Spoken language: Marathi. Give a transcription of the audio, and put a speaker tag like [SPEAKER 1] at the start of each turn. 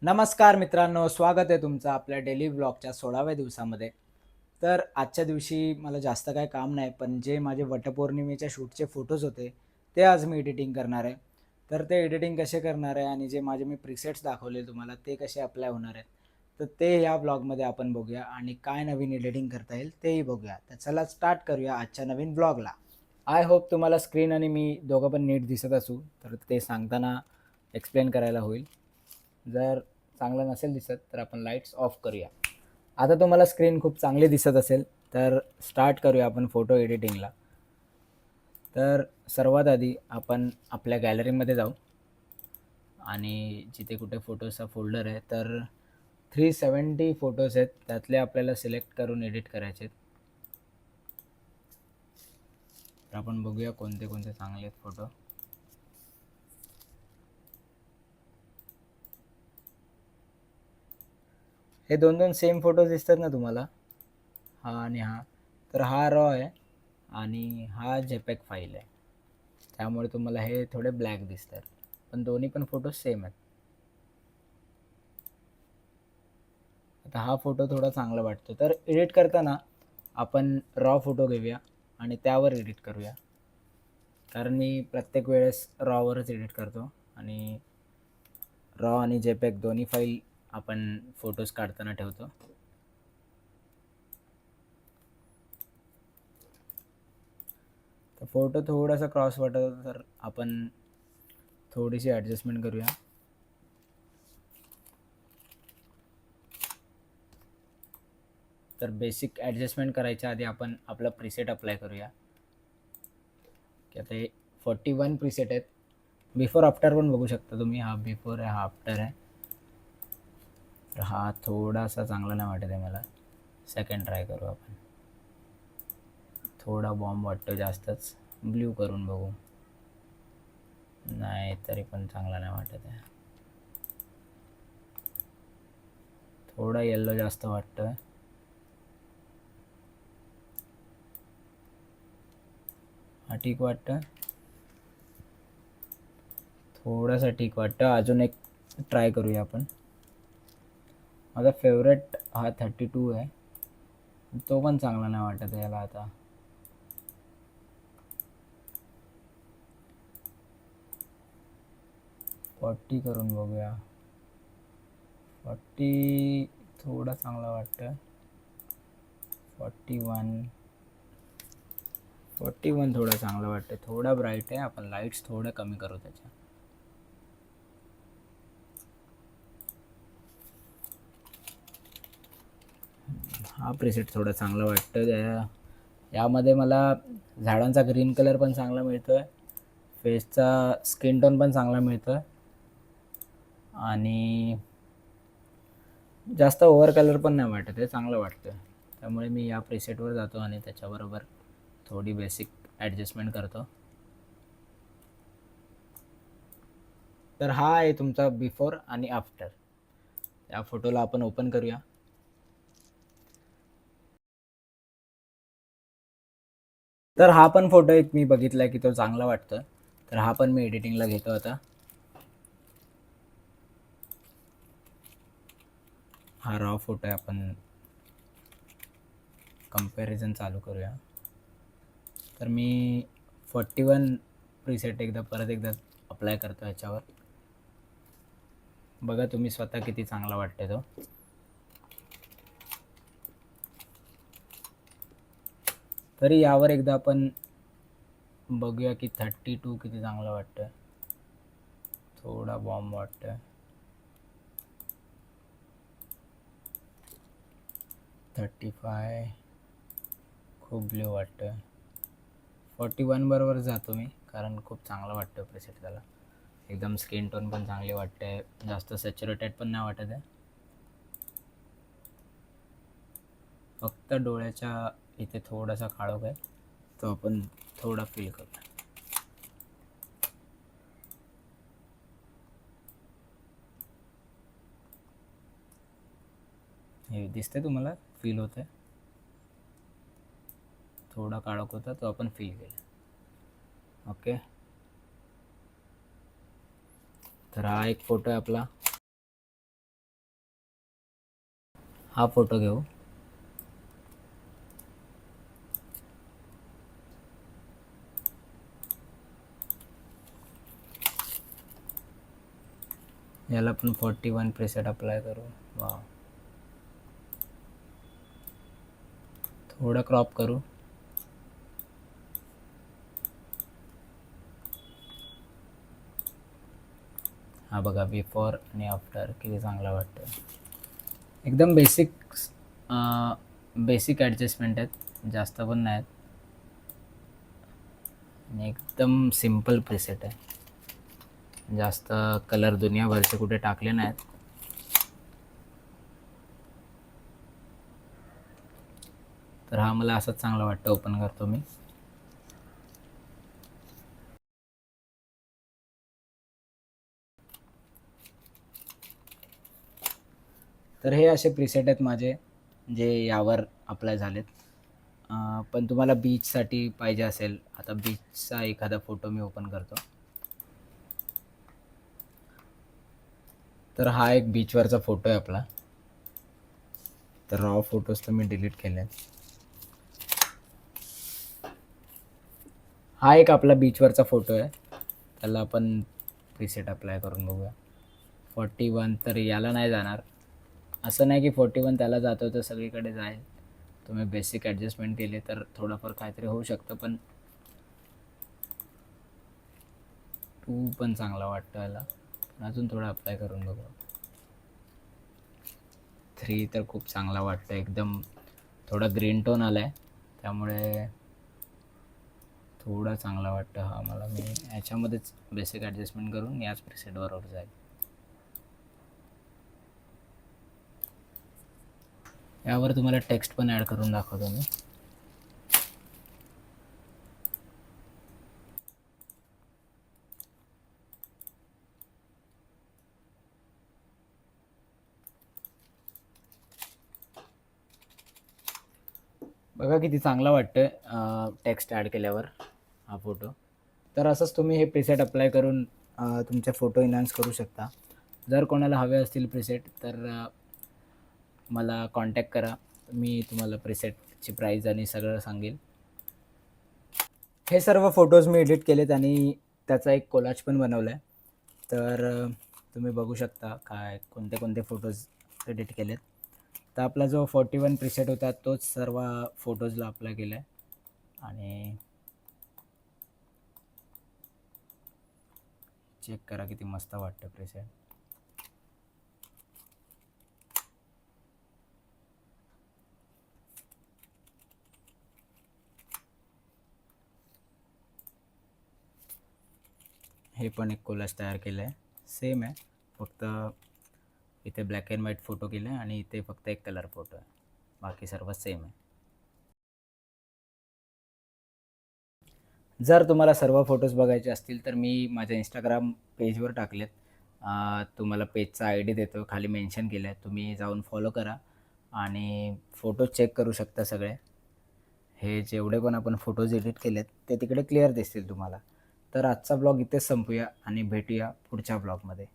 [SPEAKER 1] नमस्कार मित्रांनो, स्वागत आहे तुमचं आपल्या डेली व्लॉगच्या 16व्या दिवसामध्ये. तर आजच्या दिवशी मला जास्त काही काम नाही, पण जे माझे वटपौर्णिमेच्या शूटचे फोटोज होते, ते आज मी एडिटिंग करणार आहे. तर ते एडिटिंग कसे करणार आहे आणि जे माझे मी प्रिसेट्स दाखवले तुम्हाला, ते कसे अप्लाय होणार आहेत, तर ते या ब्लॉगमध्ये आपण बघूया आणि काय नवीन एडिटिंग करता येईल तेही बघूया. तर चला स्टार्ट करूया आजच्या नवीन ब्लॉगला. आय होप तुम्हाला स्क्रीन आणि मी दोघं पण नीट दिसत असू, तर ते सांगताना एक्सप्लेन करायला होईल. जर चांगलं नसेल दिसत तर आपण लाईट्स ऑफ करूया. आता तुम्हाला स्क्रीन खूप चांगली दिसत असेल तर स्टार्ट करूया आपण फोटो एडिटिंगला. तर सर्वात आधी आपण आपल्या गॅलरीमध्ये जाऊ आणि जिथे कुठे फोटोचा फोल्डर आहे तर 370 फोटोज आहेत, त्यातले आपल्याला सिलेक्ट करून एडिट करायचे आहेत. तर आपण बघूया कोणते कोणते चांगले आहेत फोटो. हे दोन दोन सेम फोटोज दिसतात ना तुम्हाला, हा आणि हा. तर हा रॉ आहे आणि हा जेपेग फाईल आहे, त्यामुळे तुम्हाला हे थोडे ब्लॅक दिसतात, पण दोन्ही पण फोटो सेम आहेत. आता हा फोटो थोडा चांगला वाटतो, तर एडिट करताना आपण रॉ फोटो घेऊया आणि त्यावर एडिट करूया, कारण मी प्रत्येक वेळेस रॉवरच एडिट करतो आणि रॉ आणि जेपेग दोन्ही फाईल आपण फोटोज काढताना ठेवतो. तर फोटो थोडासा क्रॉस वाटत तर आपण थोडीशी ॲडजस्टमेंट करूया. तर बेसिक ॲडजस्टमेंट करायच्या आधी आपण आपला प्रीसेट अप्लाय करूया. की आता हे 41 प्रीसेट आहेत. बिफोर आफ्टर पण बघू शकता तुम्ही. हा बिफोर आहे, हा आफ्टर आहे. तर हा थोडासा चांगला नाही वाटत आहे मला. सेकंड ट्राय करू आपण. थोडा बॉम्ब वाटतो जास्तच. ब्ल्यू करून बघू. नाही तरी पण चांगला नाही वाटत आहे. थोडा येल्लो जास्त वाटतो आहे. हा ठीक वाटतं, थोडासा ठीक वाटतं. अजून एक ट्राय करूया आपण. माझा फेवरेट हा 32 आहे, तो पण चांगला नाही वाटत आहे याला. आता 40 करून बघूया. 40 थोडा चांगला वाटतं. 41 थोडा चांगला वाटतं. थोडा ब्राईट आहे, आपण लाईट्स थोडं कमी करू त्याच्या. हा प्रीसेट थोडा चांगला वाटतं. यामध्ये मला झाडांचा ग्रीन कलर पण चांगला मिळतो आहे, फेसचा स्किन टोन पण चांगला मिळतो आहे आणि जास्त ओव्हर कलर पण नाही वाटत आहे, चांगलं वाटतं. त्यामुळे मी या प्रीसेटवर जातो आणि त्याच्याबरोबर थोडी बेसिक ॲडजस्टमेंट करतो. तर हा आहे तुमचा बिफोर आणि आफ्टर. या फोटोला आपण ओपन करूया. तर हा पण फोटो एक मी बघितला की तो चांगला वाटतो, तर हा पण मी एडिटिंगला घेतो आता. हा रॉ फोटो आहे, आपण कंपॅरिझन चालू करूया. तर मी 41 प्रीसेट परत एकदा अप्लाय करतो ह्याच्यावर. बघा तुम्ही स्वतः किती चांगला वाटते तो. तरी यावर एकदा आपण बघूया की 32 किती चांगलं वाटतं. थोडा बॉम्ब वाटतं. 35 खूप ब्ल्यू वाटतं. 41 बरोबर जातो मी, कारण खूप चांगलं वाटतं प्रीसेट त्याला. एकदम स्किन टोन पण चांगली वाटते, जास्त सॅच्युरेटेड पण नाही वाटत आहे. फक्त डोळ्याच्या इथे थोडासा काळोख आहे, तो आपण थोडा फील करूया. हे दिसते तुम्हाला, फील होत आहे. थोडा काळोख होता, तो आपण फील केला. ओके, तर हा एक फोटो आहे आपला. हा फोटो घेऊ. याला पण 41 प्रीसेट अप्लाय करू. वा, थोडं क्रॉप करू. हा बघा, बिफोर आणि आफ्टर किती चांगला वाटतं. एकदम बेसिक ॲडजस्टमेंट आहेत, जास्त पण नाहीत, आणि एकदम सिम्पल प्रीसेट आहे. जास्त कलर दुनियाभरचे कुठे टाकले नाहीत. तर हा मला असंच चांगला वाटतं. ओपन करतो मी. तर हे असे प्रीसेट आहेत माझे, जे यावर अप्लाय झालेत. पण तुम्हाला बीचसाठी पाहिजे असेल, आता बीचचा एखादा फोटो मी ओपन करतो. तर हा एक बीचवरचा फोटो आहे आपला. तर रॉ फोटोज तर मी डिलीट केले आहेत. हा एक आपला बीचवरचा फोटो आहे, त्याला आपण प्रीसेट अप्लाय करून बघूया. 41 तर याला नाही जाणार. असं नाही की 41 त्याला जातो तर सगळीकडे जाईल. तुम्ही बेसिक ॲडजस्टमेंट केले तर थोडंफार काहीतरी होऊ शकतं. पण 2 पण चांगला वाटतो याला. पण अजून थोडं अप्लाय करून बघू. 3 तर खूप चांगला वाटतं. एकदम थोडा ग्रीन टोन आला आहे, त्यामुळे थोडा चांगला वाटतं हा मला. मी ह्याच्यामध्येच बेसिक ॲडजस्टमेंट करून याच प्रीसेट बरोबर जाईल. यावर तुम्हाला टेक्स्ट पण ॲड करून दाखवतो मी. बघा किती चांगला वाटतं टेक्स्ट ॲड केल्यावर हा फोटो. तर असंच तुम्ही हे प्रीसेट अप्लाय करून तुमचे फोटो इन्हान्स करू शकता. जर कोणाला हवे असतील प्रीसेट तर मला कॉन्टॅक्ट करा. मी तुम्हाला प्रीसेटची प्राईज आणि सगळं सांगेल. हे सर्व फोटोज मी एडिट केलेत आणि त्याचा एक कोलाज पण बनवला आहे. तर तुम्ही बघू शकता काय कोणते कोणते फोटोज एडिट केलेत. तर आपला जो 41 प्रीसेट होता तोच सर्व फोटोजला अप्लाय केला आहे. आणि चेक करा किती मस्त वाटतं प्रीसेट. हे पण एक कोलाज तयार केलं आहे, सेम आहे, फक्त इथे ब्लॅक अँड व्हाईट फोटो केला आहे आणि इथे फक्त एक कलर फोटो आहे. बाकी सर्व सेम आहे. जर तुम्हाला सर्व फोटोज बघायचे असतील तर मी माझ्या इंस्टाग्राम पेजवर टाकलेत. तुम्हाला पेजचा आय डी देतो, खाली मेन्शन केलं आहे. तुम्ही जाऊन फॉलो करा आणि फोटोज चेक करू शकता सगळे. हे जेवढे पण आपण फोटोज एडिट केलेत ते तिकडे क्लिअर दिसतील तुम्हाला. तर आजचा ब्लॉग इथेच संपूया आणि भेटूया पुढच्या ब्लॉगमध्ये.